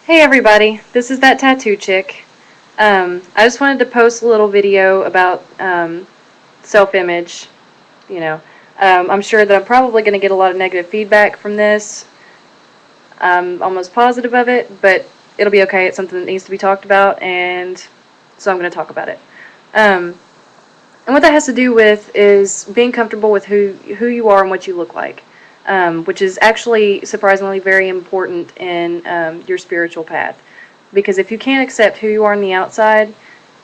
Hey everybody, this is That Tattoo Chick. I just wanted to post a little video about self-image. You know, I'm sure that I'm probably going to get a lot of negative feedback from this. I'm almost positive of it, but it'll be okay. It's something that needs to be talked about, and so I'm going to talk about it. And what that has to do with is being comfortable with who you are and what you look like, which is actually surprisingly very important in your spiritual path. Because if you can't accept who you are on the outside,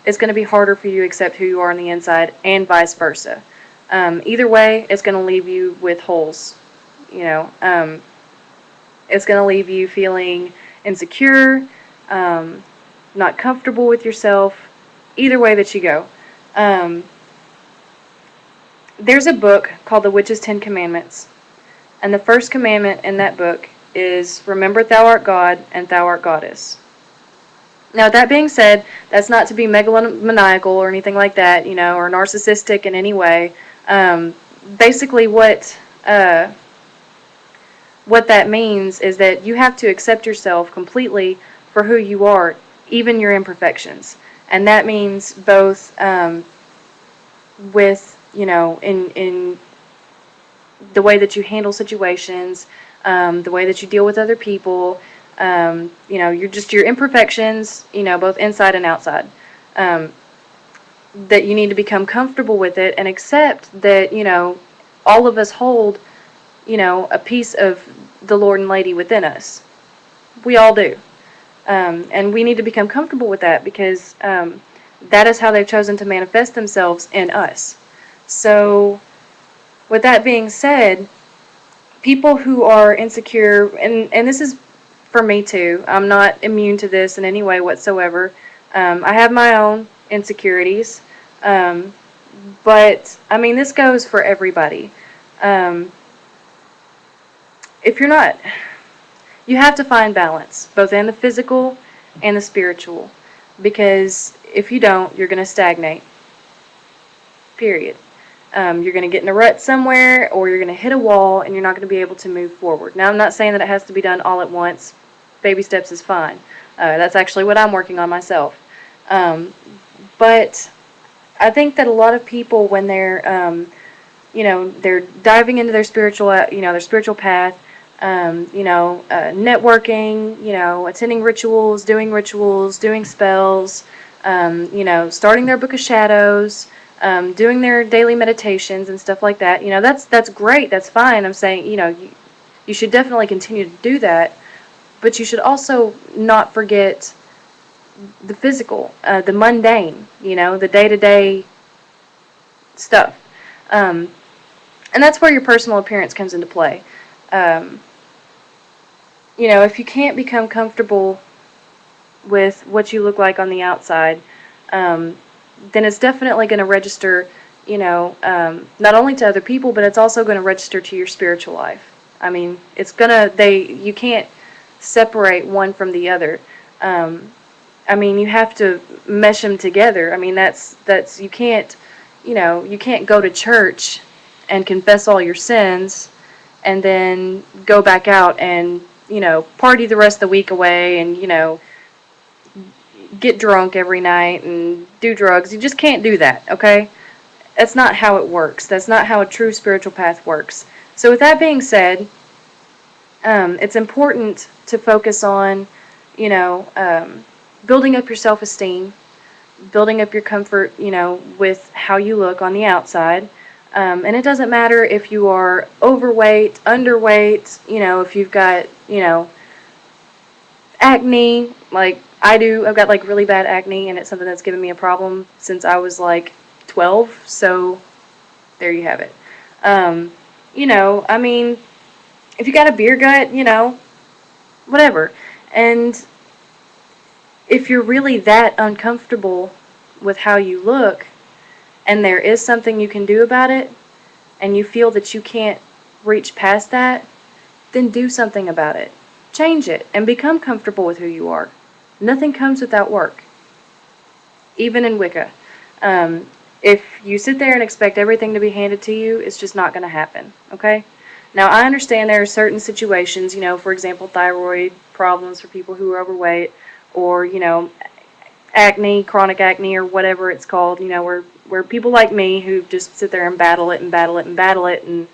it's going to be harder for you to accept who you are on the inside, and vice versa. Either way, it's going to leave you with holes. You know, it's going to leave you feeling insecure, not comfortable with yourself. Either way that you go. There's a book called The Witch's 10 Commandments. And the first commandment in that book is, remember thou art God and thou art goddess. Now, that being said, that's not to be megalomaniacal or anything like that, or narcissistic in any way. Basically, what that means is that you have to accept yourself completely for who you are, even your imperfections. And that means both with, in the way that you handle situations, the way that you deal with other people, your imperfections, both inside and outside. That you need to become comfortable with it and accept that, all of us hold, a piece of the Lord and Lady within us. We all do. And we need to become comfortable with that because that is how they've chosen to manifest themselves in us. So, with that being said, people who are insecure, and this is for me too, I'm not immune to this in any way whatsoever. I have my own insecurities, but I mean, this goes for everybody. If you're not, you have to find balance, both in the physical and the spiritual, because if you don't, you're going to stagnate. Period. You're going to get in a rut somewhere, or you're going to hit a wall, and you're not going to be able to move forward. Now, I'm not saying that it has to be done all at once. Baby steps is fine. That's actually what I'm working on myself. But I think that a lot of people, when they're, they're diving into their spiritual, their spiritual path, networking, attending rituals, doing spells, starting their book of shadows, doing their daily meditations and stuff like that. That's great. That's fine. I'm saying, you should definitely continue to do that, but you should also not forget the physical, the mundane, the day-to-day stuff. And that's where your personal appearance comes into play. If you can't become comfortable with what you look like on the outside, then it's definitely going to register, not only to other people, but it's also going to register to your spiritual life. I mean, you can't separate one from the other. I mean, you have to mesh them together. I mean, you can't go to church and confess all your sins and then go back out and, party the rest of the week away and, get drunk every night and do drugs. You just can't do that, okay? That's not how it works. That's not how a true spiritual path works. So with that being said, it's important to focus on, building up your self-esteem, building up your comfort, with how you look on the outside. And it doesn't matter if you are overweight, underweight, if you've got, acne, like I do. I've got like really bad acne, and it's something that's given me a problem since I was like 12, so there you have it. I mean, if you got a beer gut, whatever. And if you're really that uncomfortable with how you look, and there is something you can do about it, and you feel that you can't reach past that, then do something about it. Change it, and become comfortable with who you are. Nothing comes without work, even in Wicca. If you sit there and expect everything to be handed to you, it's just not going to happen, okay? Now, I understand there are certain situations, for example, thyroid problems for people who are overweight, or, acne, chronic acne, or whatever it's called, where people like me who just sit there and battle it and battle it and battle it, and,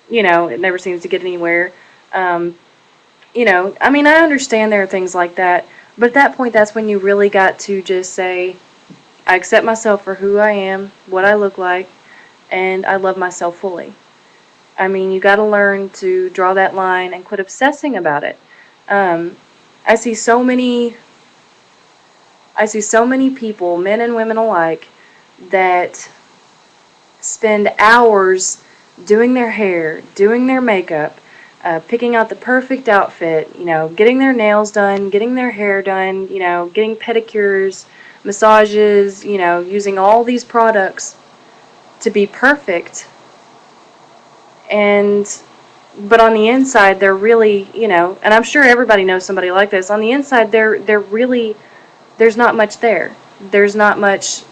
it never seems to get anywhere. Um, I understand there are things like that, but at that point, that's when you really got to just say, I accept myself for who I am, what I look like, and I love myself fully. You got to learn to draw that line and quit obsessing about it. Um, I see so many, I see so many people, men and women alike, that spend hours doing their hair, doing their makeup, picking out the perfect outfit, getting their nails done, getting their hair done, getting pedicures, massages, using all these products to be perfect. But on the inside, they're really, and I'm sure everybody knows somebody like this. On the inside, they're really, there's not much there. There's not much.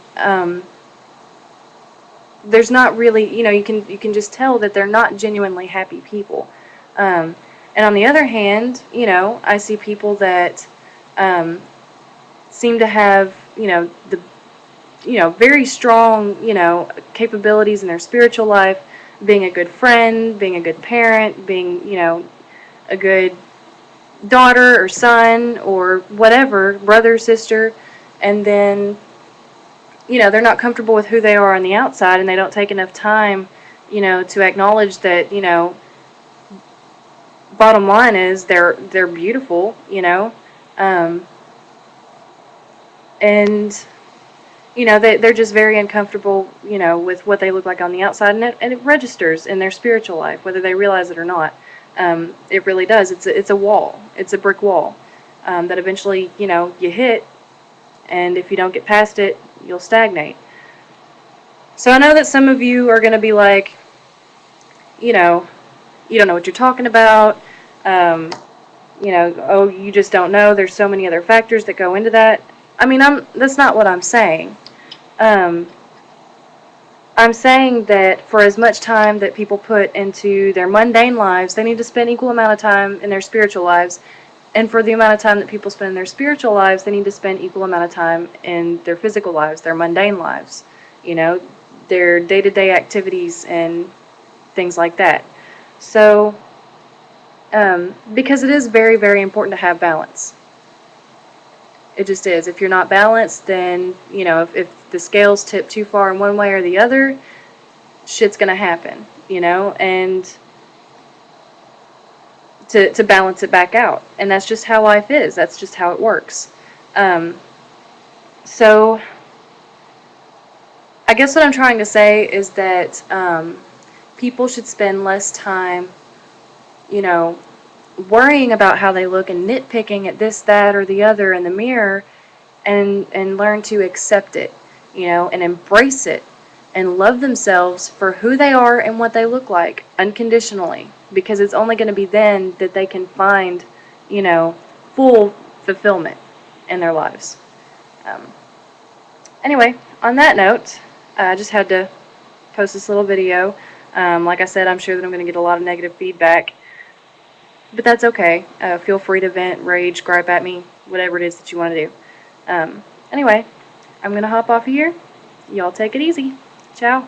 There's not really, you can just tell that they're not genuinely happy people. And on the other hand, I see people that seem to have, the very strong, capabilities in their spiritual life, being a good friend, being a good parent, being, a good daughter or son or whatever, brother, sister, and then, they're not comfortable with who they are on the outside, and they don't take enough time, to acknowledge that, bottom line is they're beautiful, um, and they're just very uncomfortable, with what they look like on the outside, and it registers in their spiritual life, whether they realize it or not. It really does. It's a wall. It's a brick wall that eventually, you hit, and if you don't get past it, you'll stagnate. So I know that some of you are going to be like, you don't know what you're talking about. Um, oh, you just don't know. There's so many other factors that go into that. That's not what I'm saying. Um, I'm saying that for as much time that people put into their mundane lives, they need to spend equal amount of time in their spiritual lives. And for the amount of time that people spend in their spiritual lives, they need to spend equal amount of time in their physical lives, their mundane lives, their day-to-day activities and things like that. So, because it is very, very important to have balance. It just is. If you're not balanced, then, if the scales tip too far in one way or the other, shit's going to happen, and to balance it back out. And that's just how life is. That's just how it works. So, I guess what I'm trying to say is that people should spend less time, worrying about how they look and nitpicking at this, that, or the other in the mirror, and learn to accept it, and embrace it, and love themselves for who they are and what they look like unconditionally, because it's only going to be then that they can find, full fulfillment in their lives. Anyway, on that note, I just had to post this little video. Like I said, I'm sure that I'm going to get a lot of negative feedback, but that's okay. Feel free to vent, rage, gripe at me, whatever it is that you want to do. Anyway, I'm going to hop off of here. Y'all take it easy. Ciao.